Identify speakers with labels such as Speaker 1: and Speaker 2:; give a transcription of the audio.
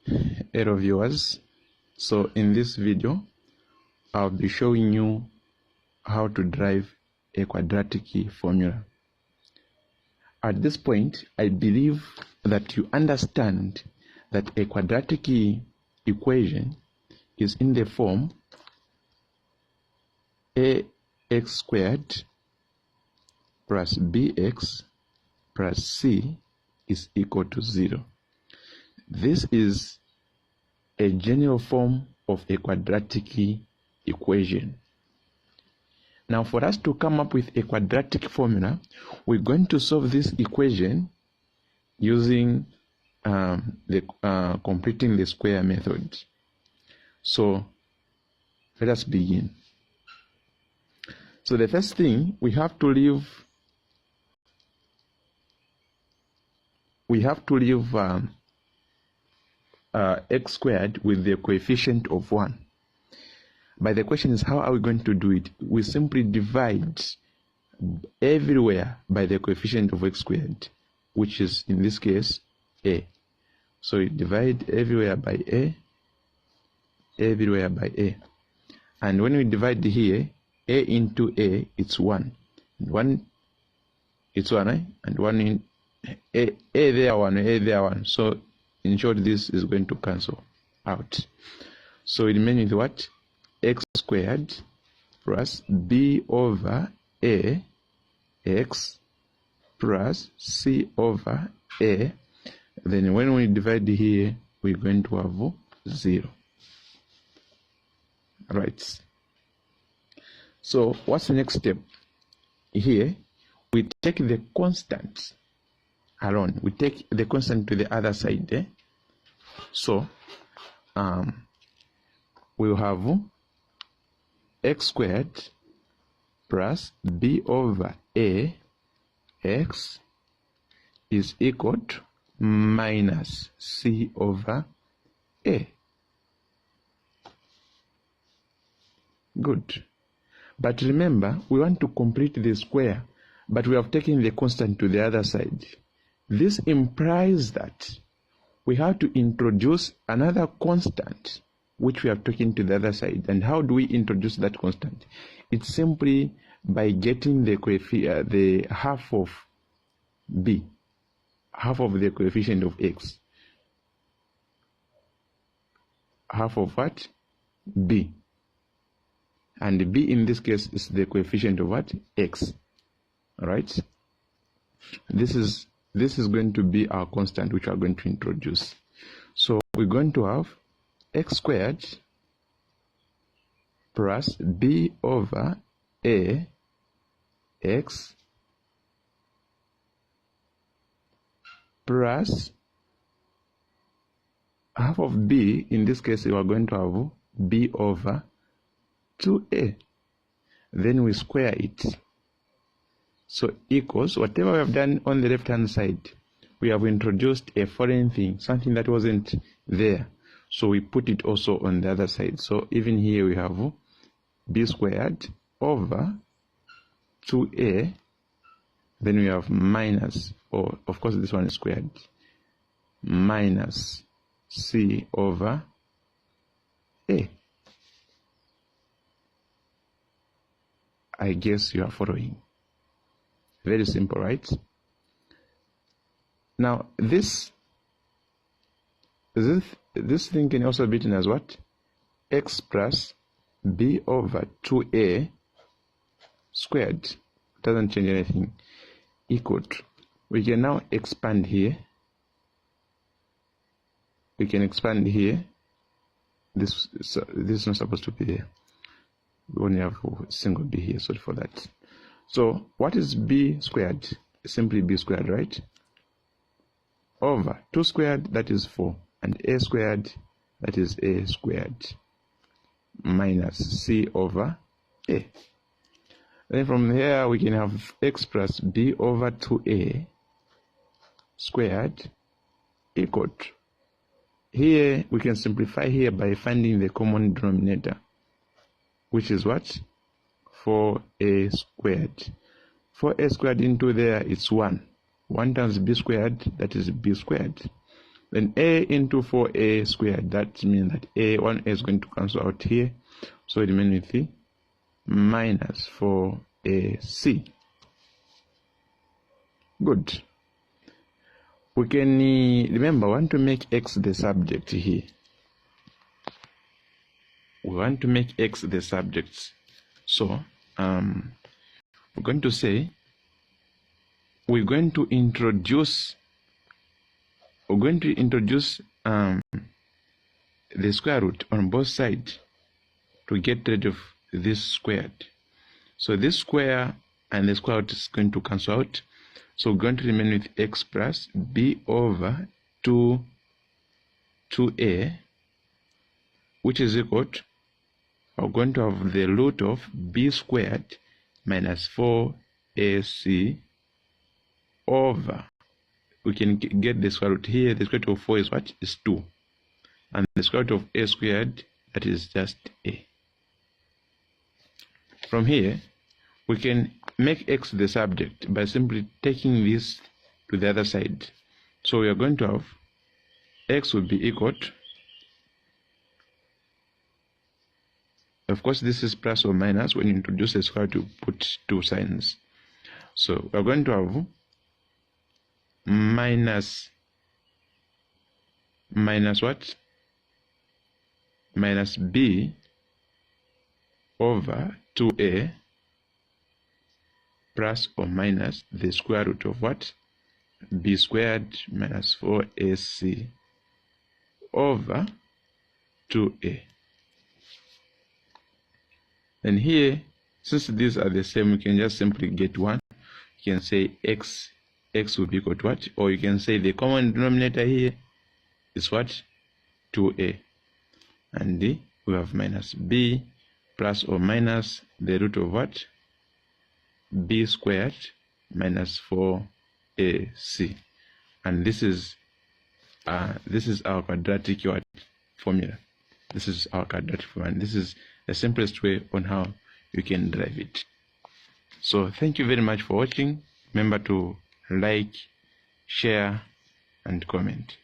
Speaker 1: Hello viewers, so in this video I'll be showing you how to derive a quadratic formula. At this point, I believe that you understand that a quadratic equation is in the form ax squared plus bx plus c is equal to 0. This is a general form of a quadratic equation. Now, for us to come up with a quadratic formula, we're going to solve this equation using completing the square method. So let us begin. So the first thing, we have to leave x squared with the coefficient of 1. But the question is, how are we going to do it? We simply divide everywhere by the coefficient of x squared, which is in this case a. So we divide everywhere by a, everywhere by a. And when we divide here, a into a, it's 1. It's 1, eh? And 1 in a there 1, a there 1. So in short, this is going to cancel out. So it remains with what? X squared plus b over a x plus c over a. Then when we divide here, we're going to have 0. Right. So what's the next step? Here, we take the constant alone. We take the constant to the other side. Eh? So we'll have x squared plus b over a x is equal to minus c over a. Good. But remember, we want to complete the square, but we have taken the constant to the other side. This implies that we have to introduce another constant which we have taken to the other side. And how do we introduce that constant? It's simply by getting the half of b, half of the coefficient of x. Half of what? B. And b in this case is the coefficient of what? X. All right. This is going to be our constant which we are going to introduce. So we're going to have x squared plus b over a x plus half of b. In this case, we are going to have b over 2a. Then we square it. So equals, whatever we have done on the left hand side, we have introduced a foreign thing, something that wasn't there. So we put it also on the other side. So even here we have b squared over 2a. Then we have minus, or of course this one is squared, minus c over a. I guess you are following. Very simple, right? Now this thing can also be written as what? X plus b over 2a squared. Doesn't change anything. Equal to. We can now expand here. We can expand here. This is not supposed to be there. We only have a single b here. Sorry for that. So what is b squared? Simply b squared, right? Over 2 squared, that is 4. And a squared, that is a squared. Minus c over a. Then from here, we can have x plus b over 2a squared equal to. Here, we can simplify here by finding the common denominator, which is what? 4a squared. 4a squared into there, it's 1. 1 times b squared, that is b squared. Then a into 4a squared, that means that one a is going to cancel out here, so it remains with the minus 4ac. Good. We can remember, we want to make x the subject here. We want to make x the subject. So we're going to say we're going to introduce the square root on both sides to get rid of this squared. So this square and the square root is going to cancel out. So we're going to remain with x plus b over 2a, which is equal to, we're going to have the root of b squared minus 4ac over, we can get the square root here. The square root of 4 is what? Is 2. And the square root of a squared, that is just a. From here, we can make x the subject by simply taking this to the other side. So we are going to have x will be equal to, of course this is plus or minus. When you introduce a square to put two signs. So we are going to have minus what? Minus b over 2a plus or minus the square root of what? B squared minus 4ac over 2a. And here, since these are the same, we can just simply get one. You can say x will be equal to what? Or you can say the common denominator here is what? 2a. And we have minus b plus or minus the root of what? B squared minus 4ac. And this is our quadratic formula. This is our quadratic formula. And this is the simplest way on how you can derive it. So thank you very much for watching. Remember to like, share, and comment.